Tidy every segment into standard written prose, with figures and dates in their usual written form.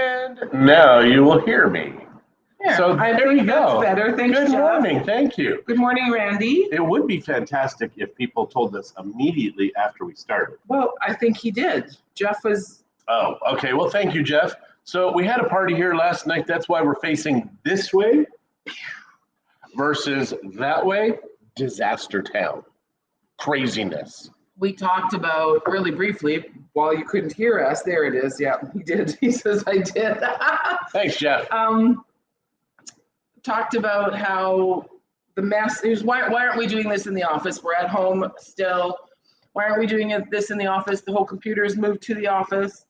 And now you will hear me. There, So I there think you go. that's better. Thanks, Good Jeff. morning. Thank you. Good morning, Randy. It would be fantastic if people told us immediately after we started. Well, I think he did. Jeff was. Oh, okay. Well, thank you, Jeff. So we had a party here last night. That's why we're facing this way versus that way. Disaster town. Craziness. We talked about really briefly while you couldn't hear us. There it is. Yeah, he did. He says I did. Thanks, Jeff. Talked about how the mess is. Why aren't we doing this in the office? We're at home still. Why aren't we doing this in the office? The whole computer is moved to the office.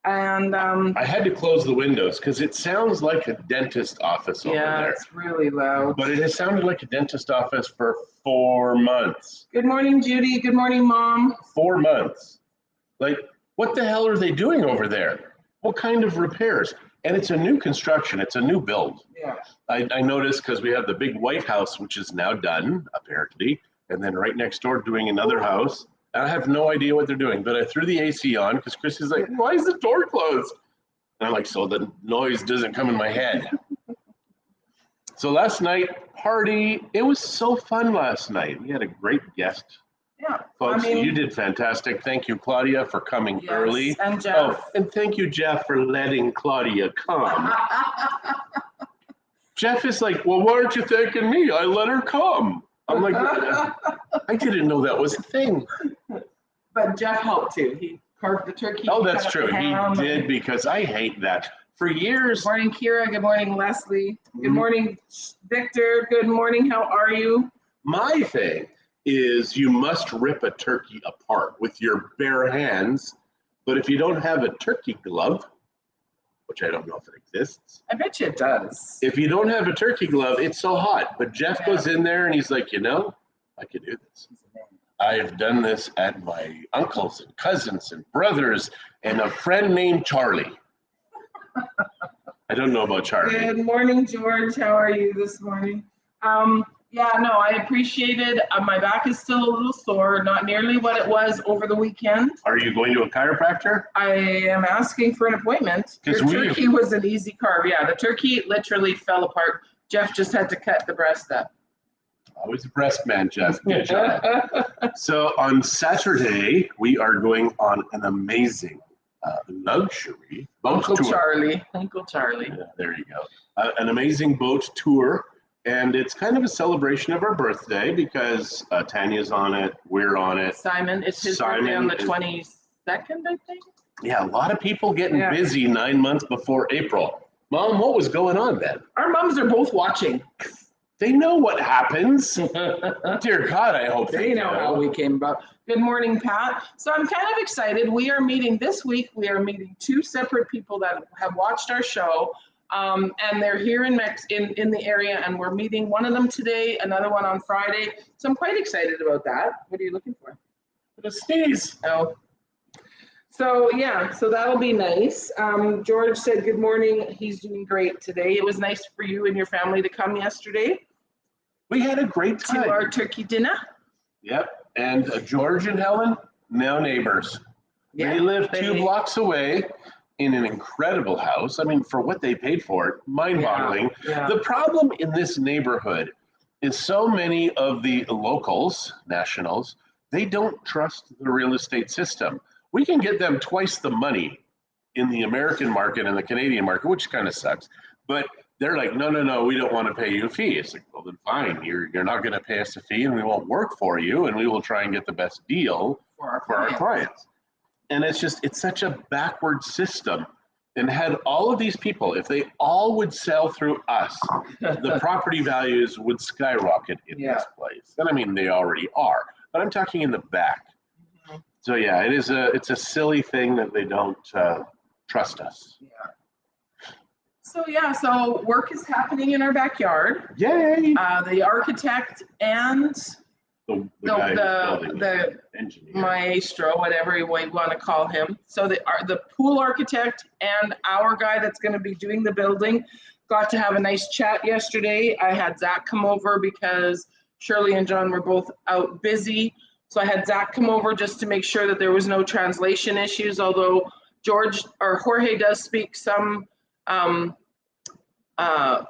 And I had to close the windows because it sounds like a dentist office over there. Yeah, it's really loud. But it has sounded like a dentist office for 4 months. Good morning, Judy. Good morning, Mom. 4 months. Like, what the hell are they doing over there? What kind of repairs? And it's a new construction. It's a new build. Yeah. I noticed because we have the big White House, which is now done, apparently. And then right next door doing another house. I have no idea what they're doing, but I threw the AC on because Christie's like, why is the door closed? And I'm like, so the noise doesn't come in my head. So last night, party, it was so fun last night. We had a great guest. Yeah. Folks, you did fantastic. Thank you, Claudia, for coming early. And Jeff. Oh, and thank you, Jeff, for letting Claudia come. Jeff is like, well, why aren't you thanking me? I let her come. I'm like, I didn't know that was a thing. But Jeff helped too. He carved the turkey. Oh, that's true. He did, because I hate that. For years. Good morning, Kira. Good morning, Leslie. Good morning, Victor. Good morning. How are you? My thing is you must rip a turkey apart with your bare hands. But if you don't have a turkey glove, which I don't know if it exists. I bet you it does. If you don't have a turkey glove, it's so hot. But Jeff goes in there and he's like, I could do this. I've done this at my uncles and cousins and brothers and a friend named Charlie. I don't know about Charlie. Good morning, George. How are you this morning? Yeah, no, I appreciate it. My back is still a little sore, not nearly what it was over the weekend. Are you going to a chiropractor? I am asking for an appointment. Your turkey was an easy carve. Yeah, the turkey literally fell apart. Jeff just had to cut the breast up. Always a breast man, Jeff. Good job. So on Saturday, we are going on an amazing luxury boat tour. Uncle Charlie. Yeah, there you go. An amazing boat tour. And it's kind of a celebration of our birthday because Tanya's on it, we're on it. Simon, it's his birthday on the 22nd, I think. Yeah, a lot of people getting busy 9 months before April. Mom, what was going on then? Our moms are both watching. They know what happens. Dear God, I hope they know how we came about. Good morning, Pat. So I'm kind of excited. We are meeting this week. We are meeting 2 separate people that have watched our show. And they're here in the area, and we're meeting one of them today, another one on Friday. So I'm quite excited about that. What are you looking for? The sneeze. Oh. So yeah, so that'll be nice. George said good morning. He's doing great today. It was nice for you and your family to come yesterday. We had a great time. To our turkey dinner. Yep. And George and Helen, now neighbors. Yeah, they live 2 blocks away in an incredible house. I mean, for what they paid for it, mind-boggling. Yeah. The problem in this neighborhood is so many of the locals, nationals, they don't trust the real estate system. We can get them twice the money in the American market and the Canadian market, which kind of sucks. But they're like, no, we don't want to pay you a fee. It's like, well, then fine. You're not going to pay us a fee, and we won't work for you, and we will try and get the best deal for our clients. And it's such a backward system. And had all of these people, if they all would sell through us, the property values would skyrocket in this place. And I mean, they already are, but I'm talking in the back. Mm-hmm. So yeah, it's a silly thing that they don't trust us. Yeah. So work is happening in our backyard. Yay! The architect and the engineer, maestro, whatever you want to call him. So the pool architect and our guy that's going to be doing the building got to have a nice chat yesterday. I had Zach come over because Shirley and John were both out busy. So I had Zach come over just to make sure that there was no translation issues, although Jorge does speak some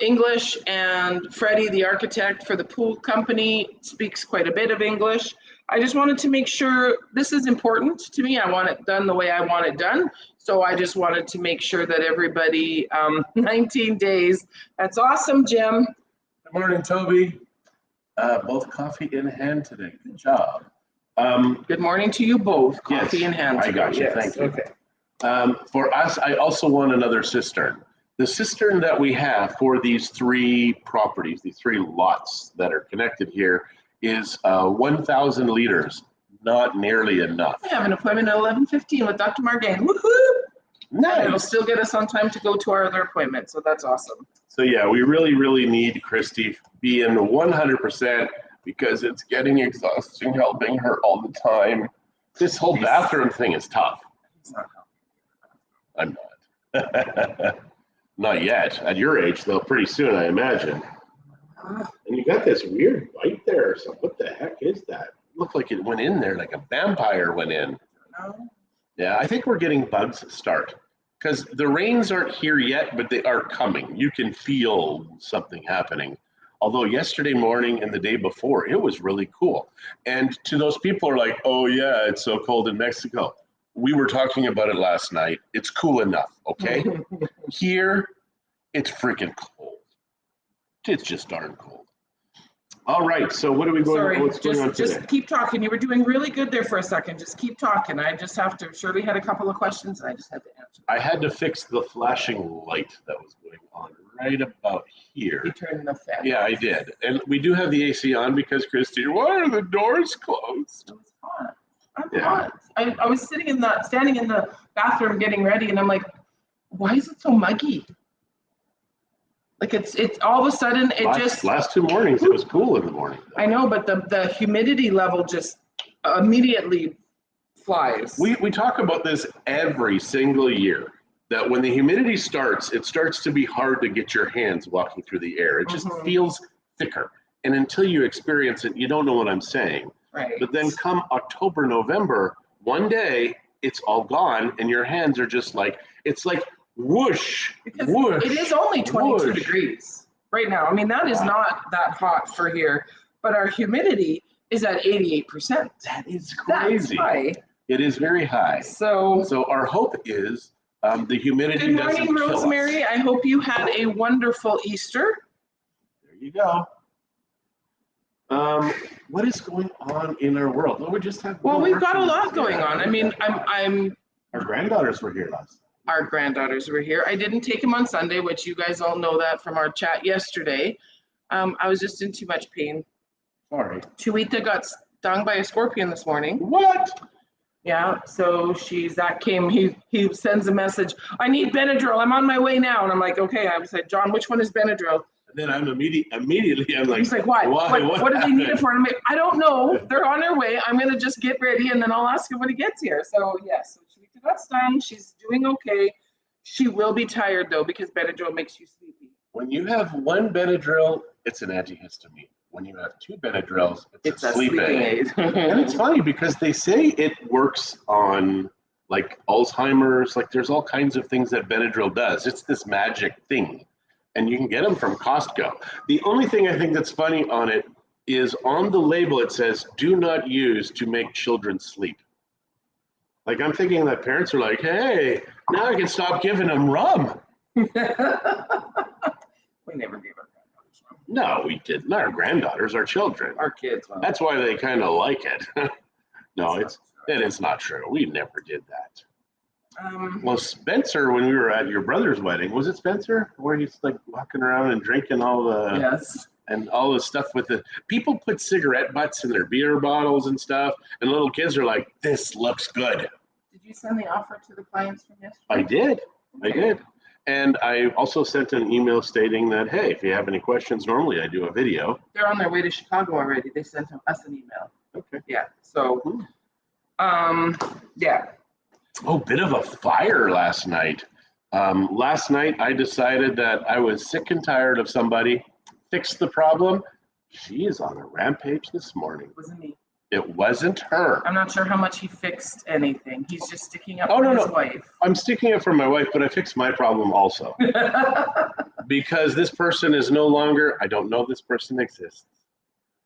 English, and Freddie, the architect for the pool company, speaks quite a bit of English. I just wanted to make sure, this is important to me. I want it done the way I want it done. So I just wanted to make sure that everybody, 19 days. That's awesome, Jim. Good morning, Toby. Both coffee in hand today. Good job. Good morning to you both. Coffee yes, in hand. I got you. Yes. Thank you. Okay. For us, I also want another cistern. The cistern that we have for these 3 properties, these 3 lots that are connected here, is 1,000 liters. Not nearly enough. I have an appointment at 11:15 with Dr. Margain. Woohoo! Nice. And it'll still get us on time to go to our other appointment, so that's awesome. So yeah, we really need Christie being 100% because it's getting exhausting helping her all the time. This whole bathroom thing is tough. I'm not. Not yet. At your age, though, pretty soon, I imagine. And you got this weird bite there or something. What the heck is that? Looked like it went in there, like a vampire went in. Yeah, I think we're getting bugs start because the rains aren't here yet, but they are coming. You can feel something happening. Although yesterday morning and the day before, it was really cool. And to those people who are like, oh yeah, it's so cold in Mexico. We were talking about it last night. It's cool enough, okay? Here, it's freaking cold. It's just darn cold. All right, so what are we going? Sorry, what's going on today? just keep talking. You were doing really good there for a second. Just keep talking. I just have to. Shirley had a couple of questions, and I just had to answer. I had to fix the flashing light that was going on right about here. You turned the fan. Yeah, I did, and we do have the AC on because Christy. Why are the doors closed? It was hot. I'm hot. I was standing in the bathroom getting ready, and I'm like, why is it so muggy? Like it's all of a sudden last 2 mornings it was cool in the morning. I know, but the humidity level just immediately flies. We talk about this every single year that when the humidity starts, it starts to be hard to get your hands walking through the air. It just feels thicker. And until you experience it, you don't know what I'm saying. Right. But then come October, November, one day it's all gone and your hands are just like, it's like whoosh, because whoosh. It is only 22 whoosh. degrees right now. I mean, that is not that hot for here, but our humidity is at 88%. That is crazy. That's high. It is very high. So our hope is the humidity good doesn't morning, kill Rosemary. us. I hope you had a wonderful Easter. There you go. What is going on in our world? Well, we just have. Well, we've got a lot going on. I mean, I'm. Our granddaughters were here last night. Our granddaughters were here. I didn't take them on Sunday, which you guys all know that from our chat yesterday. I was just in too much pain. Sorry. Chuita got stung by a scorpion this morning. What? Yeah, so Zach came, he sends a message, I need Benadryl, I'm on my way now. And I'm like, okay. I was like, John, which one is Benadryl? And then I'm immediately, I'm like, he's like, why? What did they need it for? And I'm like, I don't know. They're on their way. I'm going to just get ready and then I'll ask him when he gets here. So yes, Chuita got stung. She's doing okay. She will be tired though because Benadryl makes you sleepy. When you have one Benadryl, it's an antihistamine. When you have 2 Benadryls, it's a sleeping aid. And it's funny because they say it works on like Alzheimer's, like there's all kinds of things that Benadryl does. It's this magic thing. And you can get them from Costco. The only thing I think that's funny on it is on the label it says, do not use to make children sleep. Like I'm thinking that parents are like, hey, now I can stop giving them rum. We never gave our granddaughters rum. No, we didn't. Our granddaughters, our children. Our kids. Well, that's why they kind of like it. No, it is not true. We never did that. Well, Spencer, when we were at your brother's wedding, was it Spencer? Where he's like walking around and drinking all the and all the stuff with the people put cigarette butts in their beer bottles and stuff, and little kids are like, "This looks good." Did you send the offer to the clients from yesterday? I did. Okay. I did. And I also sent an email stating that, hey, if you have any questions, normally I do a video. They're on their way to Chicago already. They sent us an email. Okay. Yeah. So, yeah. Oh, bit of a fire last night. Last night I decided that I was sick and tired of somebody. Fixed the problem. She is on a rampage this morning. Wasn't me. It wasn't her. I'm not sure how much he fixed anything. He's just sticking up Oh, for no, his no. wife. I'm sticking up for my wife, but I fixed my problem also. Because this person is no longer, I don't know this person exists.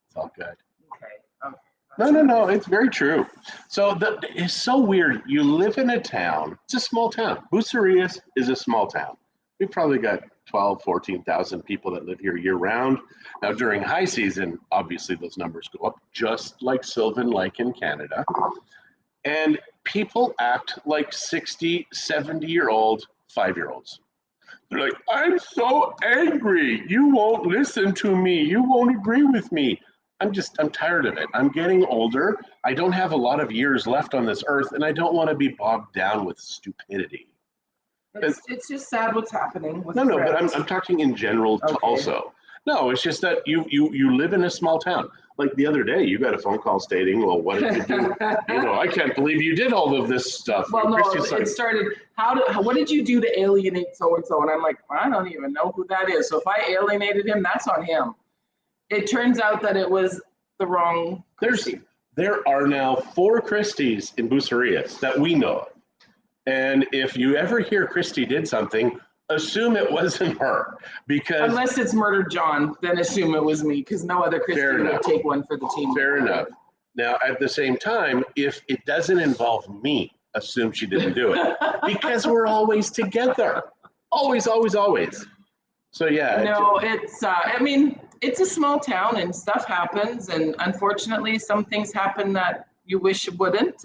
It's all good. Okay. No, it's very true. So it's so weird. You live in a town, it's a small town. Bucerias is a small town. We've probably got 12, 14,000 people that live here year round. Now during high season, obviously those numbers go up, just like Sylvan Lake in Canada. And people act like 60, 70-year-old 5-year-olds. They're like, I'm so angry. You won't listen to me. You won't agree with me. I'm tired of it. I'm getting older. I don't have a lot of years left on this earth, and I don't want to be bogged down with stupidity. It's just sad what's happening with No, but friends. I'm talking in general also. No, it's just that you live in a small town. Like the other day, you got a phone call stating, well, what did you do? I can't believe you did all of this stuff. Well, no, it started, what did you do to alienate so-and-so? And I'm like, I don't even know who that is. So if I alienated him, that's on him. It turns out that it was the wrong Christie. There are now 4 Christies in Bucerias that we know of. And if you ever hear Christie did something, assume it wasn't her. Because unless it's Murdered John, then assume it was me, because no other Christie would take one for the team. Fair enough. Now, at the same time, if it doesn't involve me, assume she didn't do it. Because we're always together. Always, always, always. So, yeah. No, it's a small town and stuff happens. And unfortunately, some things happen that you wish it wouldn't.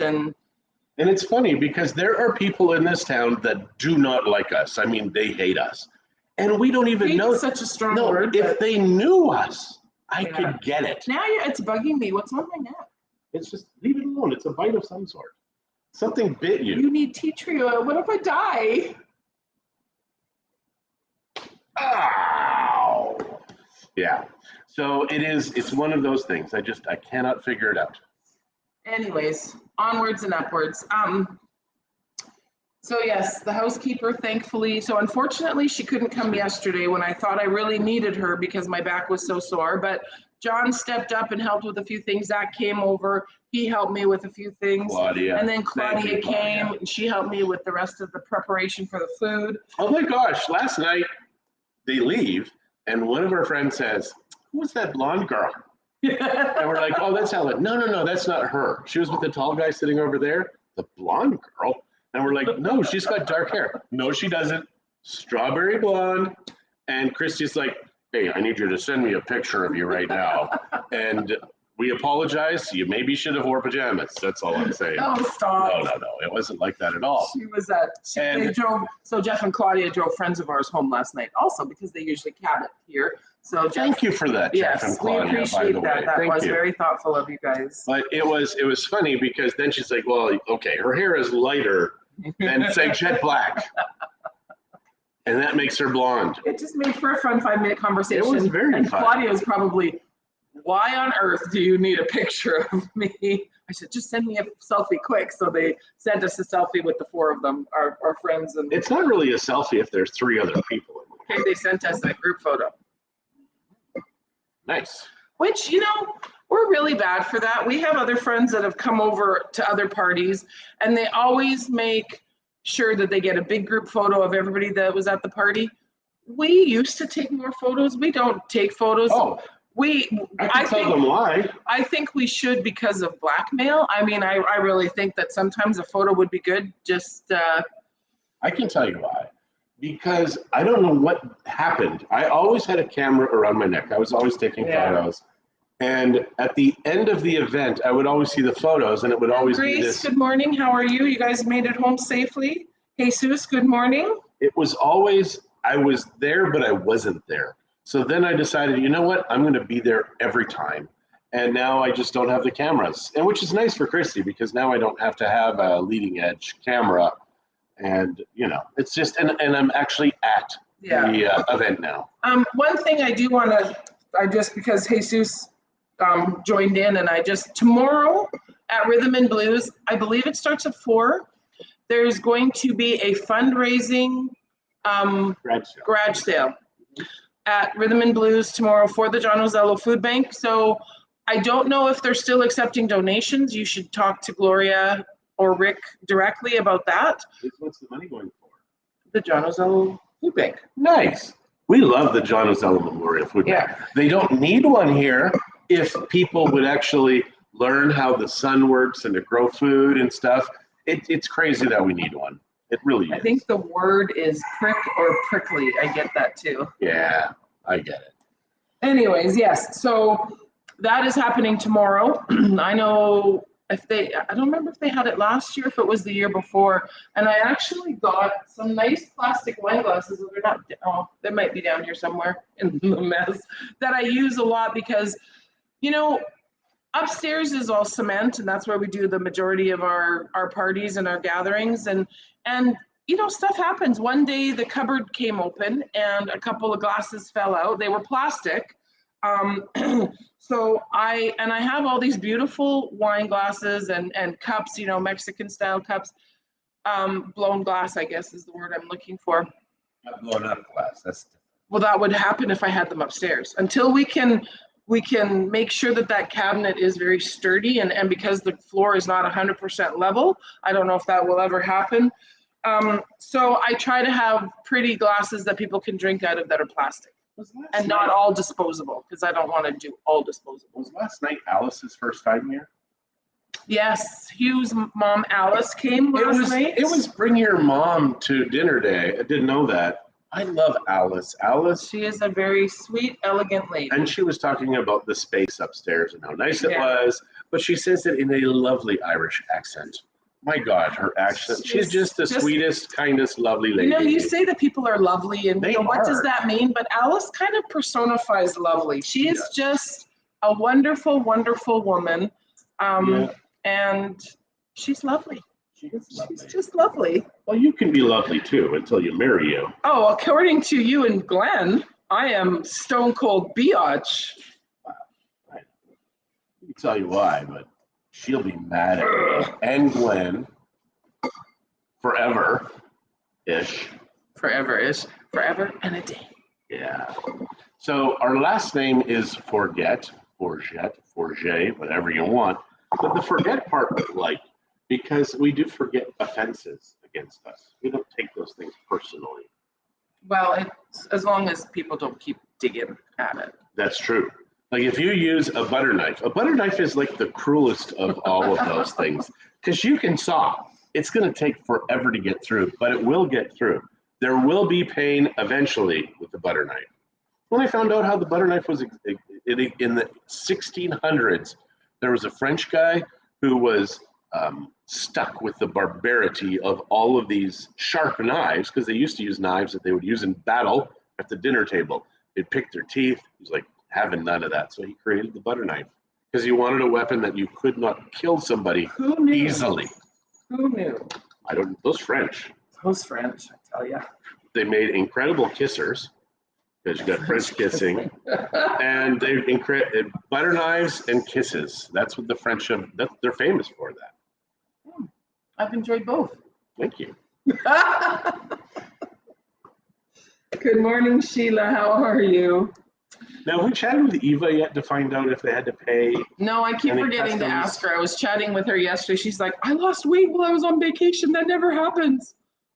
And it's funny because there are people in this town that do not like us. I mean, they hate us. And we don't even know. Such a strong word. If they knew us, I could get it. Now it's bugging me. What's on my neck? It's just, leave it alone. It's a bite of some sort. Something bit you. You need tea tree oil. What if I die? Ow. Yeah. So it's one of those things. I cannot figure it out. Anyways, onwards and upwards. So yes, the housekeeper, thankfully, so unfortunately she couldn't come yesterday when I thought I really needed her because my back was so sore, but John stepped up and helped with a few things. Zach came over, he helped me with a few things. Claudia. And then Claudia came and she helped me with the rest of the preparation for the food. Oh my gosh, last night they leave and one of our friends says, who was that blonde girl? And we're like, oh, that's Helen. No, that's not her. She was with the tall guy sitting over there, the blonde girl. And we're like, no, she's got dark hair. No, she doesn't. Strawberry blonde. And Christie's like, hey, I need you to send me a picture of you right now. And we apologize. You maybe should have wore pajamas. That's all I'm saying. Oh, stop. No. It wasn't like that at all. She was so Jeff and Claudia drove friends of ours home last night also because they usually cabin here. So thank you for that, Jeff and Claudia, we appreciate by the way. That was very thoughtful of you guys. But it was funny because then she's like, well, okay, her hair is lighter than say jet black. And that makes her blonde. It just made for a fun 5-minute conversation. It was very and fun. Claudia's probably, why on earth do you need a picture of me? I said, just send me a selfie quick. So they sent us a selfie with the 4 of them, our friends. And it's not really a selfie if there's 3 other people in it. Okay, they sent us a group photo. Nice. Which, we're really bad for that. We have other friends that have come over to other parties and they always make sure that they get a big group photo of everybody that was at the party. We used to take more photos. We don't take photos. Oh, I tell them why. I think we should because of blackmail. I mean, I really think that sometimes a photo would be good. Just I can tell you why. Because I don't know what happened. I always had a camera around my neck. I was always taking photos. And at the end of the event, I would always see the photos and it would always be this. Good morning. How are you? You guys made it home safely? Jesus, good morning. It was always, I was there, but I wasn't there. So then I decided, you know what? I'm going to be there every time. And now I just don't have the cameras. And which is nice for Christie because now I don't have to have a leading edge camera. And, it's just, and I'm actually at the event now. One thing I do want to, because Jesus joined in and tomorrow at Rhythm and Blues, I believe it starts at 4. There's going to be a fundraising garage sale at Rhythm and Blues tomorrow for the John Ozello Food Bank. So I don't know if they're still accepting donations. You should talk to Gloria or Rick directly about that. What's the money going for? The John Ozell Food Bank. Nice. We love the John Ozell Memorial Food Bank. Yeah. They don't need one here if people would actually learn how the sun works and to grow food and stuff. It's crazy that we need one. It really is. I think the word is prick or prickly. I get that too. Yeah, I get it. Anyways, yes. So that is happening tomorrow. I know I don't remember if they had it last year, if it was the year before. And I actually got some nice plastic wine glasses. They're not, oh, they might be down here somewhere in the mess, that I use a lot because, you know, upstairs is all cement, and that's where we do the majority of our parties and our gatherings. And you know, stuff happens. One day the cupboard came open and a couple of glasses fell out. They were plastic. So I have all these beautiful wine glasses and cups, you know, Mexican style cups. Blown glass, I guess, is the word I'm looking for. Not blown up glass. Well, that would happen if I had them upstairs. Until we can make sure that cabinet is very sturdy, and because the floor is not 100% level, I don't know if that will ever happen. So I try to have pretty glasses that people can drink out of that are plastic. And not all disposable, because I don't want to do all disposable. Was last night Alice's first time here? Yes, Hugh's mom Alice came last night. It was bring your mom to dinner day. I didn't know that. I love Alice. She is a very sweet, elegant lady. And she was talking about the space upstairs and how nice it was, but she says it in a lovely Irish accent. My God, her accent. She's just the sweetest, kindest, lovely lady. You know, you say that people are lovely, and They you know, what are. does that mean? But Alice kind of personifies lovely. She is just a wonderful, wonderful woman. And she's lovely. She's just lovely. Well, you can be lovely too until you marry you. Oh, according to you and Glenn, I am stone cold biatch. I can tell you why, but she'll be mad at me and Glenn forever-ish. Forever-ish. Forever and a day. Yeah. So our last name is Forget, Forget, whatever you want. But the forget part we like, because we do forget offenses against us. We don't take those things personally. Well, it's as long as people don't keep digging at it. That's true. Like if you use a butter knife is like the cruelest of all of those things, because you can saw. It's going to take forever to get through, but it will get through. There will be pain eventually with the butter knife. When I found out how the butter knife was in the 1600s, there was a French guy who was stuck with the barbarity of all of these sharp knives, because they used to use knives that they would use in battle at the dinner table. They'd pick their teeth. He was like, having none of that. So he created the butter knife because he wanted a weapon that you could not kill somebody easily. Who knew? Those French. Those French, I tell you. They made incredible kissers, because you got French kissing, and they butter knives and kisses. That's what the French have. They're famous for that. I've enjoyed both. Thank you. Good morning, Sheila. How are you? Now, have we chatted with Eva yet to find out if they had to pay? No, I keep forgetting to ask her. I was chatting with her yesterday. She's like, I lost weight while I was on vacation. That never happens.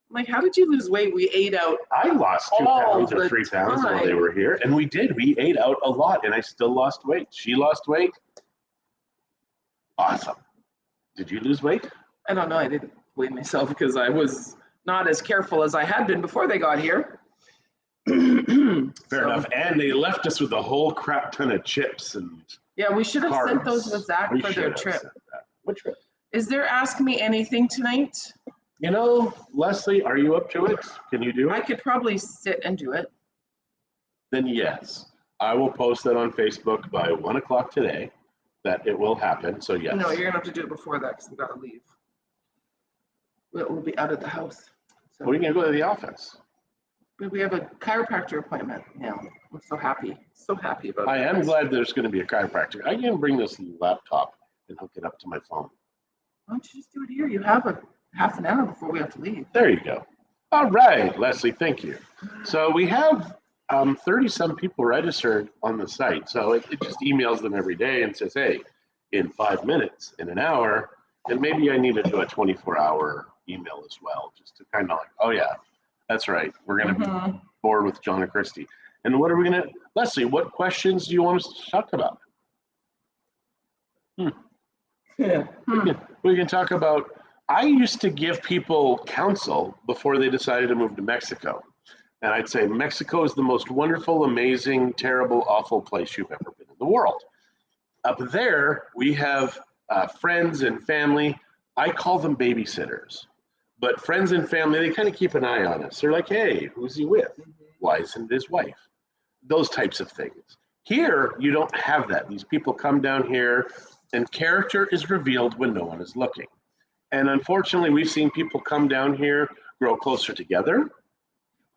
I'm like, how did you lose weight? We ate out. I lost 2 pounds or 3 pounds while they were here. And we did. We ate out a lot, and I still lost weight. She lost weight. Awesome. Did you lose weight? I don't know. I didn't weigh myself because I was not as careful as I had been before they got here. Fair enough. And they left us with a whole crap ton of chips and yeah, we should have sent those with Zach for their trip. What trip? Is there Ask Me Anything tonight? You know, Leslie, are you up to it? Can you do it? I could probably sit and do it. Then yes. I will post that on Facebook by 1 o'clock today that it will happen. So yes. No, you're going to have to do it before that because we've got to leave. We'll be out of the house. So. Well, you can go to the office. We have a chiropractor appointment now. I'm so happy. So happy about it. I am glad there's going to be a chiropractor. I can bring this laptop and hook it up to my phone. Why don't you just do it here? You have a half an hour before we have to leave. There you go. All right, Leslie, thank you. So we have 30-some people registered on the site. So it just emails them every day and says, hey, in 5 minutes, in an hour, and maybe I need to do a 24-hour email as well, just to kind of like, oh yeah, that's right. We're going to be bored with John and Christie. And what are we going to, Leslie, what questions do you want us to talk about? We can talk about, I used to give people counsel before they decided to move to Mexico. And I'd say Mexico is the most wonderful, amazing, terrible, awful place you've ever been in the world. Up there, we have friends and family. I call them babysitters. But friends and family, they kind of keep an eye on us. They're like, hey, who's he with? Why isn't his wife? Those types of things. Here, you don't have that. These people come down here, and character is revealed when no one is looking. And unfortunately, we've seen people come down here, grow closer together.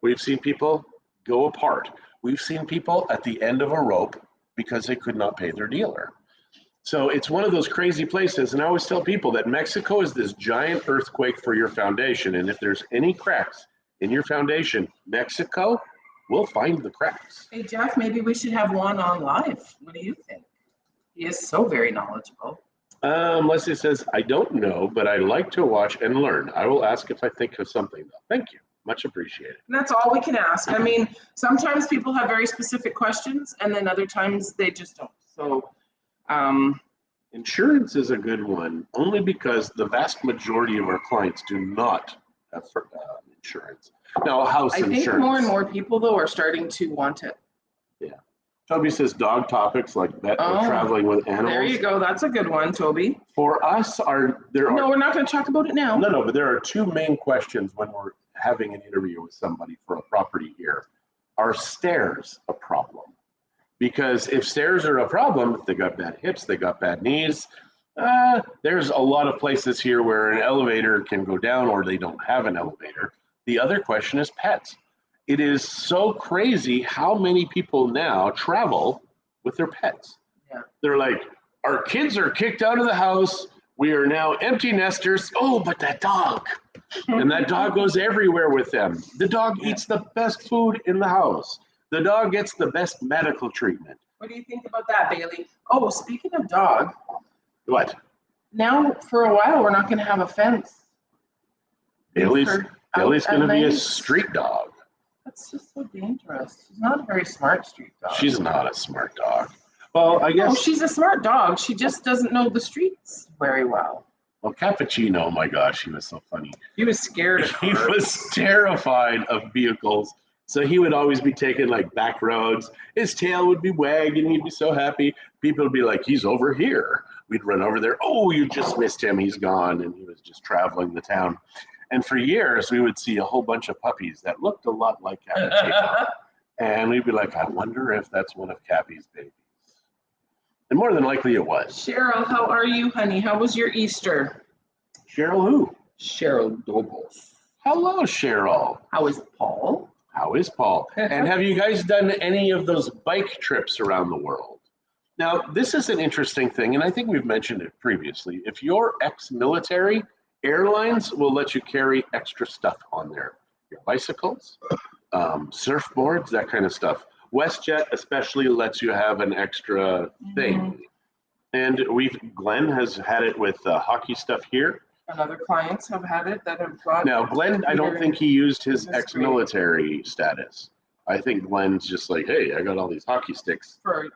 We've seen people go apart. We've seen people at the end of a rope because they could not pay their dealer. So it's one of those crazy places. And I always tell people that Mexico is this giant earthquake for your foundation. And if there's any cracks in your foundation, Mexico will find the cracks. Hey, Jeff, maybe we should have Juan on live. What do you think? He is so very knowledgeable. Leslie says, I don't know, but I like to watch and learn. I will ask if I think of something, though. Thank you. Much appreciated. And that's all we can ask. I mean, sometimes people have very specific questions, and then other times they just don't. So, insurance is a good one, only because the vast majority of our clients do not have insurance. Now, house insurance. I think more and more people, though, are starting to want it. Yeah. Toby says dog topics like traveling with animals. There you go. That's a good one, Toby. For us, No, we're not going to talk about it now. No, but there are two main questions when we're having an interview with somebody for a property here. Are stairs a problem? Because if stairs are a problem, if they got bad hips, they got bad knees, there's a lot of places here where an elevator can go down or they don't have an elevator. The other question is pets. It is so crazy how many people now travel with their pets. Yeah. They're like, our kids are kicked out of the house. We are now empty nesters. Oh, but that dog. And that dog goes everywhere with them. The dog eats the best food in the house. The dog gets the best medical treatment. What do you think about that, Bailey? Oh, speaking of dog. What? Now, for a while, we're not going to have a fence. Bailey's going to be a street dog. That's just so dangerous. She's not a very smart street dog. She's not a smart dog. Well, I guess. No, she's a smart dog. She just doesn't know the streets very well. Well, Cappuccino, oh my gosh, he was so funny. He was scared of He was terrified of vehicles. So he would always be taking like back roads. His tail would be wagging. He'd be so happy. People would be like, he's over here. We'd run over there. Oh, you just missed him. He's gone. And he was just traveling the town. And for years, we would see a whole bunch of puppies that looked a lot like Cappuccino. And we'd be like, I wonder if that's one of Cappy's babies. And more than likely it was. Cheryl, how are you, honey? How was your Easter? Cheryl who? Cheryl Dobos. Hello, Cheryl. How is Paul? How is Paul? And have you guys done any of those bike trips around the world? Now, this is an interesting thing, and I think we've mentioned it previously. If you're ex-military, airlines will let you carry extra stuff on there. Your bicycles, surfboards, that kind of stuff. WestJet especially lets you have an extra thing. And Glenn has had it with hockey stuff here. And other clients have had it that have got. Now, Glenn, I don't think he used his ex-military status. I think Glenn's just like, hey, I got all these hockey sticks for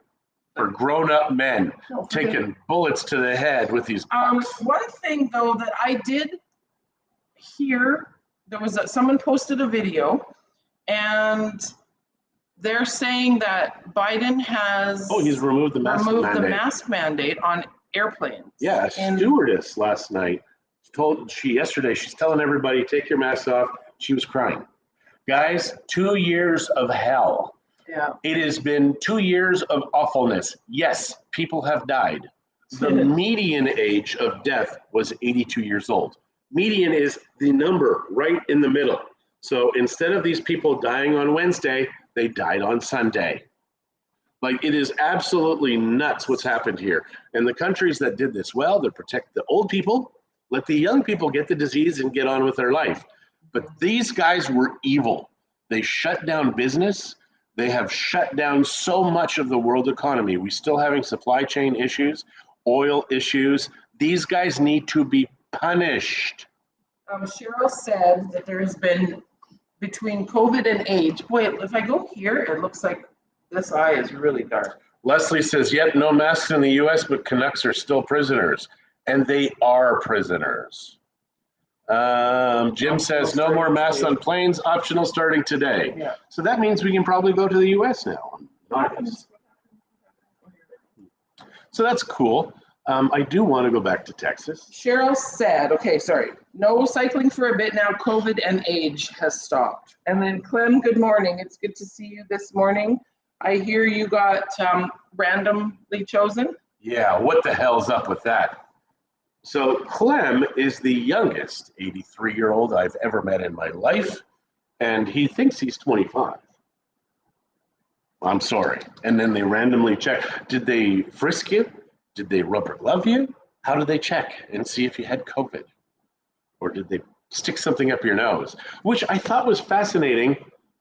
grown-up men taking bullets to the head with these pucks. One thing, though, that I did hear, there was someone posted a video, and they're saying that Biden has he's removed the mask mandate on airplanes. Yeah, a stewardess last night yesterday, she's telling everybody, take your masks off. She was crying. Guys, 2 years of hell. Yeah. It has been 2 years of awfulness. Yes, people have died. The median age of death was 82 years old. Median is the number right in the middle. So instead of these people dying on Wednesday, they died on Sunday. Like, it is absolutely nuts what's happened here. And the countries that did this well, they protect the old people, let the young people get the disease and get on with their life. But these guys were evil. They shut down business. They have shut down so much of the world economy. We're still having supply chain issues, oil issues. These guys need to be punished. Cheryl said that there has been between COVID and age. Boy, if I go here, it looks like this eye is really dark. Leslie says, yep, no masks in the US, but Canucks are still prisoners. And they are prisoners. Jim says, no more masks on planes, optional starting today. Yeah. So that means we can probably go to the US now. Nice. So that's cool. I do want to go back to Texas. Cheryl said, okay, sorry, no cycling for a bit now, COVID and age has stopped. And then Clem, good morning. It's good to see you this morning. I hear you got randomly chosen. Yeah, what the hell's up with that? So Clem is the youngest 83-year-old I've ever met in my life, and he thinks he's 25. I'm sorry. And then they randomly check. Did they frisk you? Did they rubber glove you? How did they check and see if you had COVID? Or did they stick something up your nose? Which I thought was fascinating.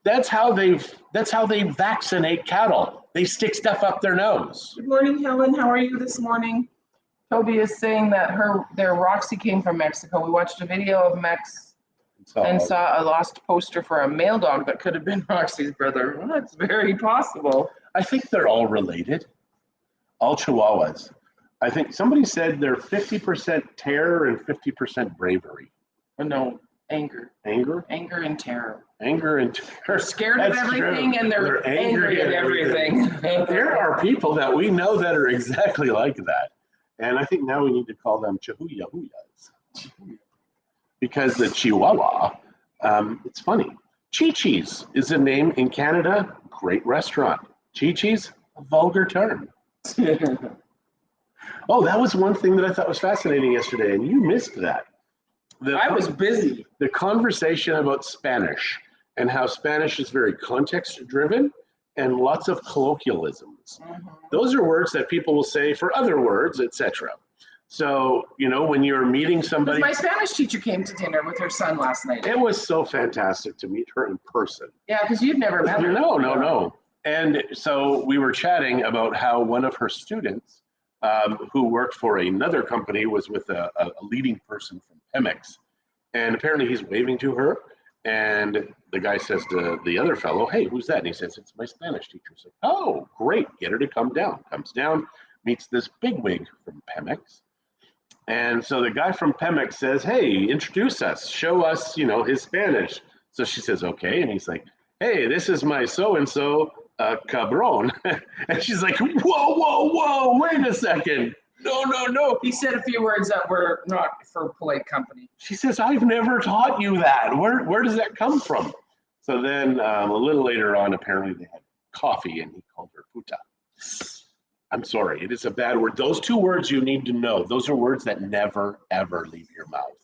That's how they vaccinate cattle. They stick stuff up their nose. Good morning, Helen. How are you this morning? Toby is saying that their Roxy came from Mexico. We watched a video of Mex and saw a lost poster for a male dog that could have been Roxy's brother. Well, that's very possible. I think they're all related. All Chihuahuas. I think somebody said they're 50% terror and 50% bravery. No, anger. Anger? Anger and terror. Anger and terror. They're scared of everything, true. And they're angry at everything. There are people that we know that are exactly like that. And I think now we need to call them Chihuahuas. Because the Chihuahua, it's funny. Chi-Chi's is a name in Canada. Great restaurant. Chi-Chi's, a vulgar term. Oh, that was one thing that I thought was fascinating yesterday, and you missed that. I was busy. The conversation about Spanish and how Spanish is very context-driven and lots of colloquialisms. Mm-hmm. Those are words that people will say for other words, etc. So, you know, when you're meeting somebody... My Spanish teacher came to dinner with her son last night. It was so fantastic to meet her in person. Yeah, because you've never met her. No. And so we were chatting about how one of her students who worked for another company was with a leading person from Pemex. And apparently he's waving to her. And the guy says to the other fellow, hey, who's that? And he says, it's my Spanish teacher. So, oh, great, get her to come down. Comes down, meets this bigwig from Pemex. And so the guy from Pemex says, hey, introduce us, show us, you know, his Spanish. So she says, okay. And he's like, hey, this is my so-and-so, cabron. And she's like, whoa, wait a second. No. He said a few words that were not for polite company. She says, I've never taught you that. Where does that come from? So then a little later on, apparently they had coffee and he called her puta. I'm sorry, it is a bad word. Those two words you need to know. Those are words that never, ever leave your mouth.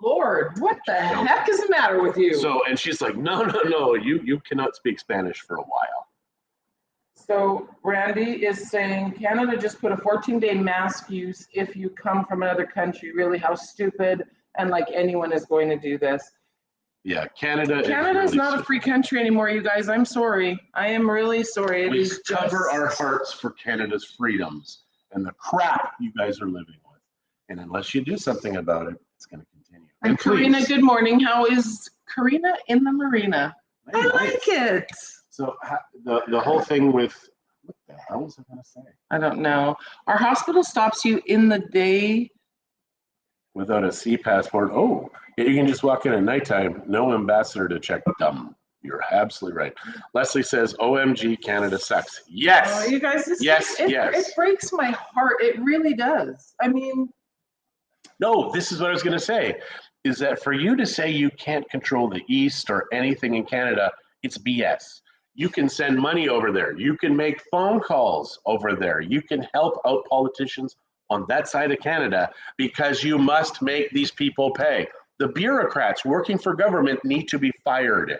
Lord, what the heck is the matter with you? So, and she's like, no, you cannot speak Spanish for a while. So Randy is saying Canada just put a 14-day mask use if you come from another country. Really, how stupid, and like anyone is going to do this. Yeah, Canada is really not a free country anymore, you guys. I'm sorry. I am really sorry. We cover our hearts for Canada's freedoms and the crap you guys are living with. And unless you do something about it, it's going to continue. And Karina, good morning. How is Karina in the marina? Very nice. Like it. So the whole thing with, what the hell was I going to say? I don't know. Our hospital stops you in the day. Without a C passport. Oh, yeah, you can just walk in at nighttime. No ambassador to check. Dumb. You're absolutely right. Leslie says, OMG, Canada sucks. Yes. Oh, you guys, yes. It breaks my heart. It really does. I mean. No, this is what I was going to say, is that for you to say you can't control the East or anything in Canada, it's BS. You can send money over there. You can make phone calls over there. You can help out politicians on that side of Canada because you must make these people pay. The bureaucrats working for government need to be fired.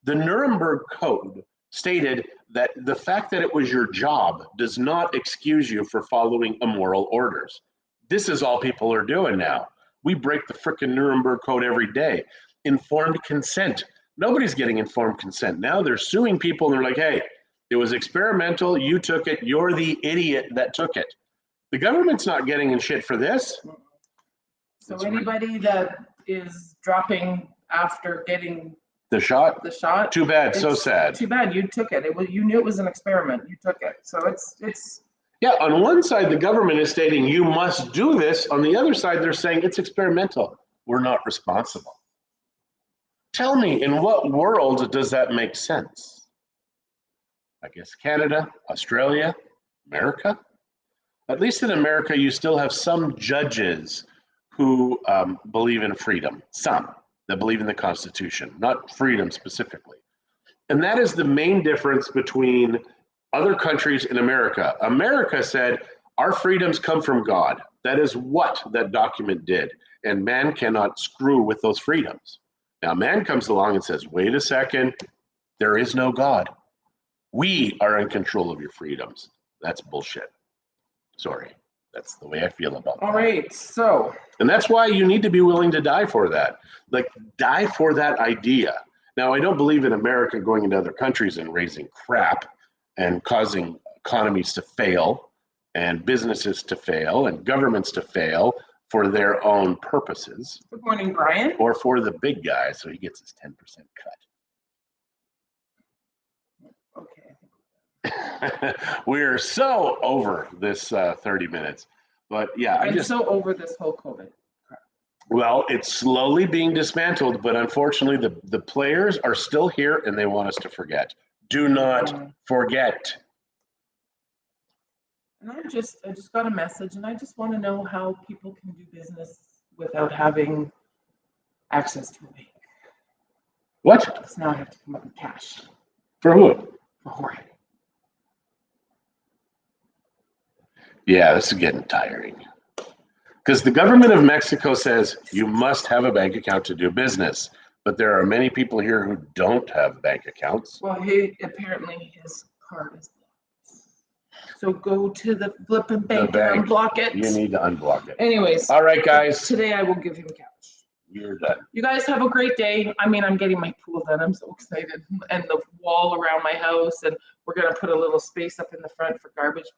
The Nuremberg Code stated that the fact that it was your job does not excuse you for following immoral orders. This is all people are doing now. We break the frickin' Nuremberg Code every day. Informed consent. Nobody's getting informed consent. Now they're suing people and they're like, hey, it was experimental. You took it. You're the idiot that took it. The government's not getting in shit for this. So anybody that is dropping after getting the shot, too bad. So sad. Too bad you took it. You knew it was an experiment. You took it. So it's. Yeah, on one side, the government is stating you must do this. On the other side, they're saying it's experimental. We're not responsible. Tell me, in what world does that make sense? I guess Canada, Australia, America. At least in America, you still have some judges who believe in freedom. Some that believe in the Constitution, not freedom specifically. And that is the main difference between other countries in America. America said, our freedoms come from God. That is what that document did. And man cannot screw with those freedoms. Now, man comes along and says, wait a second, there is no God. We are in control of your freedoms. That's bullshit. Sorry. That's the way I feel about that. All right, so. And that's why you need to be willing to die for that. Like, die for that idea. Now, I don't believe in America going into other countries and raising crap and causing economies to fail and businesses to fail and governments to fail for their own purposes. Good morning, Brian. Or for the big guy, so he gets his 10% cut. Okay. We're so over this 30 minutes. But yeah, I'm so over this whole COVID crap. Well, it's slowly being dismantled, but unfortunately the players are still here and they want us to forget. Do not forget. And I just got a message and I just want to know how people can do business without having access to a bank. What? Because now I have to come up with cash. For who? For Jorge. Yeah, this is getting tiring. Because the government of Mexico says you must have a bank account to do business. But there are many people here who don't have bank accounts. Well, apparently his card is blocked. So go to the flipping bank and unblock it. You need to unblock it. Anyways. All right, guys. Today I will give him cash. You're done. You guys have a great day. I mean, I'm getting my pool done. I'm so excited. And the wall around my house. And we're going to put a little space up in the front for garbage.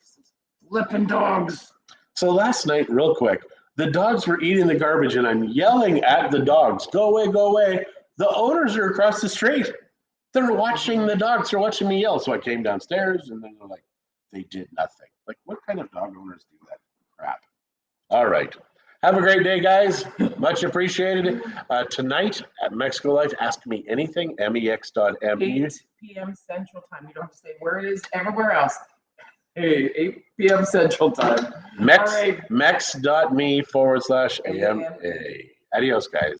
Flipping dogs. So last night, real quick, the dogs were eating the garbage and I'm yelling at the dogs, go away, go away. The owners are across the street. They're watching the dogs. They're watching me yell. So I came downstairs and then they're like, they did nothing. Like, what kind of dog owners do that crap? All right. Have a great day, guys. Much appreciated. Tonight at Mexico Life, Ask Me Anything, mex.me. 8 p.m. Central Time. You don't have to say where it is everywhere else. Hey, 8 p.m. Central Time. Mex.me/AMA. Adios, guys.